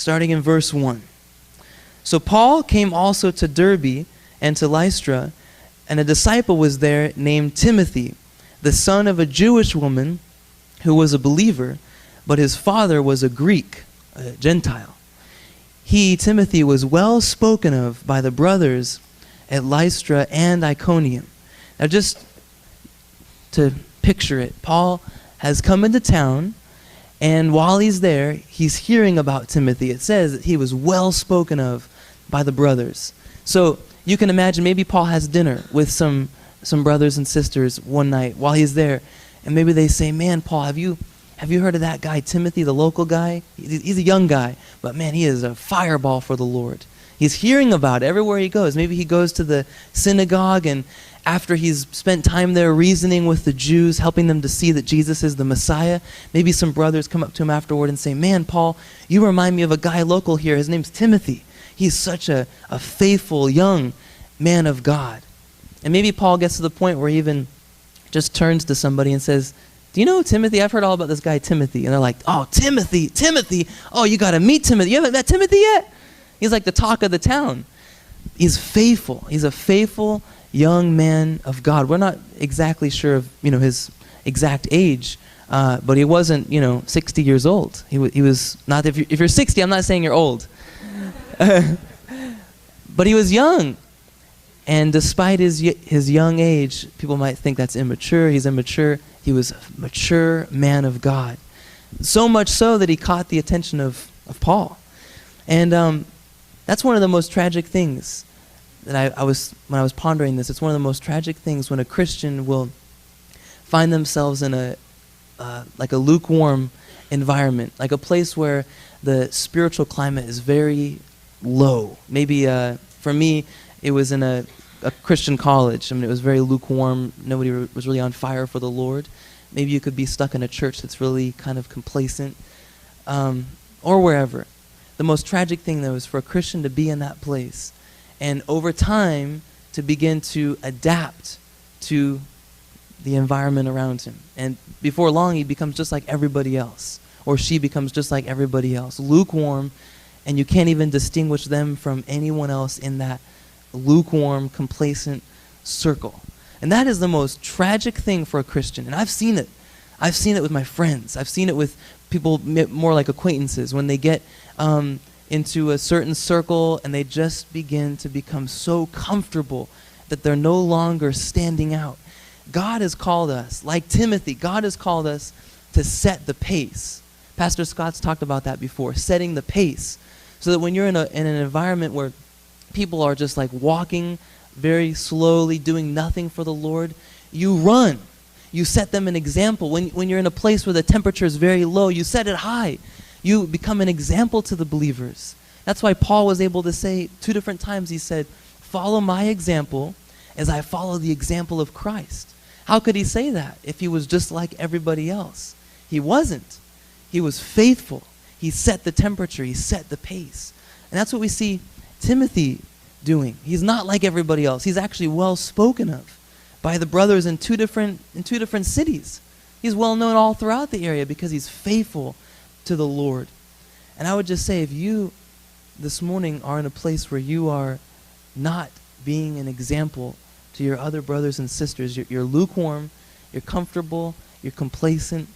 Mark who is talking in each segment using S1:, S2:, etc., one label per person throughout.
S1: starting in verse 1. So Paul came also to Derbe and to Lystra, and a disciple was there named Timothy, the son of a Jewish woman who was a believer, but his father was a Greek, a Gentile. He, Timothy, was well spoken of by the brothers at Lystra and Iconium. Now just to picture it, Paul has come into town, and while he's there, he's hearing about Timothy. It says that he was well spoken of by the brothers. So you can imagine maybe Paul has dinner with some brothers and sisters one night while he's there, and maybe they say, man, Paul, have you heard of that guy, Timothy, the local guy? He's a young guy, but man, he is a fireball for the Lord. He's hearing about it everywhere he goes. Maybe he goes to the synagogue, and after he's spent time there reasoning with the Jews, helping them to see that Jesus is the Messiah, maybe some brothers come up to him afterward and say, man, Paul, you remind me of a guy local here. His name's Timothy. He's such a faithful young man of God. And maybe Paul gets to the point where he even just turns to somebody and says, do you know Timothy? I've heard all about this guy Timothy. And they're like, oh, Timothy. Oh, you got to meet Timothy. You haven't met Timothy yet? He's like the talk of the town. He's faithful. He's a faithful young man of God. We're not exactly sure of his exact age, but he wasn't 60 years old. He was not. If you're 60, I'm not saying you're old, but he was young. And despite his young age, people might think that's immature. He's immature. He was a mature man of God. So much so that he caught the attention of Paul. And that's one of the most tragic things that when I was pondering this. It's one of the most tragic things when a Christian will find themselves in a lukewarm environment, like a place where the spiritual climate is very low. Maybe for me, it was in a Christian college. I mean, it was very lukewarm. Nobody was really on fire for the Lord. Maybe you could be stuck in a church that's really kind of complacent, or wherever. The most tragic thing, though, is for a Christian to be in that place and over time to begin to adapt to the environment around him. And before long, he becomes just like everybody else, or she becomes just like everybody else, lukewarm, and you can't even distinguish them from anyone else in that lukewarm, complacent circle. And that is the most tragic thing for a Christian. And I've seen it. I've seen it with my friends. I've seen it with people more like acquaintances when they get into a certain circle and they just begin to become so comfortable that they're no longer standing out. God has called us, like Timothy, God has called us to set the pace. Pastor Scott's talked about that before, setting the pace. So that when you're in an environment where people are just like walking very slowly, doing nothing for the Lord, you run. You set them an example. When you're in a place where the temperature is very low, you set it high. You become an example to the believers. That's why Paul was able to say 2 different times, he said, follow my example as I follow the example of Christ. How could he say that if he was just like everybody else? He wasn't. He was faithful. He set the temperature. He set the pace. And that's what we see Timothy doing. He's not like everybody else. He's actually well spoken of by the brothers in two different cities. He's well known all throughout the area because he's faithful to the Lord. And I would just say, if you this morning are in a place where you are not being an example to your other brothers and sisters, you're lukewarm, you're comfortable, you're complacent,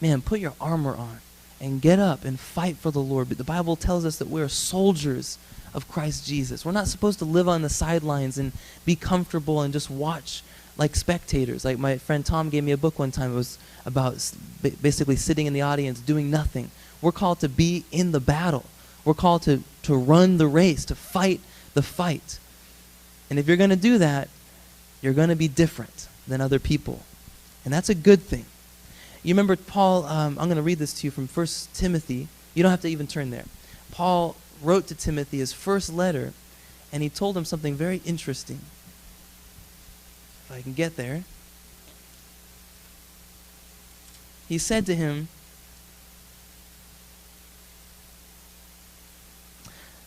S1: man, put your armor on and get up and fight for the Lord. But the Bible tells us that we're soldiers of Christ Jesus. We're not supposed to live on the sidelines and be comfortable and just watch like spectators. Like my friend Tom gave me a book one time. It was about basically sitting in the audience doing nothing. We're called to be in the battle. We're called to run the race, to fight the fight. And if you're going to do that, you're going to be different than other people. And that's a good thing. You remember Paul, I'm going to read this to you from 1 Timothy. You don't have to even turn there. Paul wrote to Timothy his first letter, and he told him something very interesting. If I can get there. He said to him,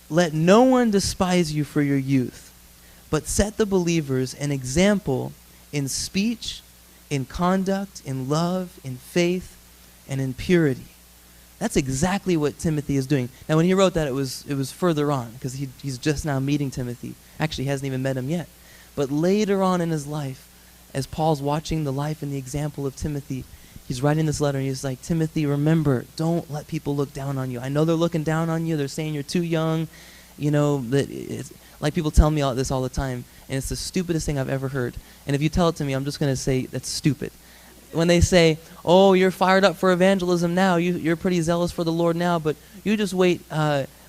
S1: let no one despise you for your youth, but set the believers an example in speech, in conduct, in love, in faith, and in purity. That's exactly what Timothy is doing. Now, when he wrote that, it was further on, because he's just now meeting Timothy. Actually, he hasn't even met him yet. But later on in his life, as Paul's watching the life and the example of Timothy, he's writing this letter, and he's like, Timothy, remember, don't let people look down on you. I know they're looking down on you. They're saying you're too young. You know, that it's, like people tell me this all the time, and it's the stupidest thing I've ever heard. And if you tell it to me, I'm just going to say that's stupid. When they say, oh, you're fired up for evangelism now, you're pretty zealous for the Lord now, but you just wait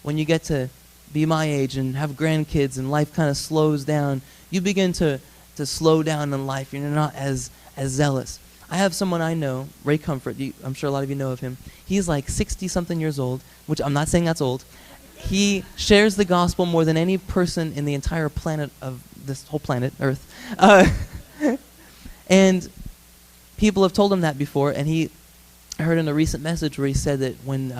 S1: when you get to be my age and have grandkids and life kind of slows down, you begin to slow down in life. You're not as zealous. I have someone I know, Ray Comfort. I'm sure a lot of you know of him. He's like 60-something years old, which I'm not saying that's old. He shares the gospel more than any person in the entire planet of this whole planet, Earth. And people have told him that before, and I heard in a recent message where he said that when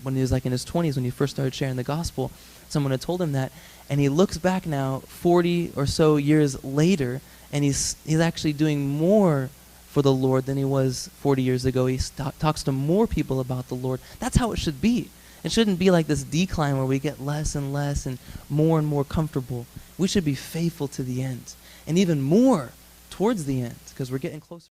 S1: he was like in his 20s, when he first started sharing the gospel, someone had told him that, and he looks back now 40 or so years later, and he's actually doing more for the Lord than he was 40 years ago. He talks to more people about the Lord. That's how it should be. It shouldn't be like this decline where we get less and less and more comfortable. We should be faithful to the end, and even more towards the end, because we're getting closer.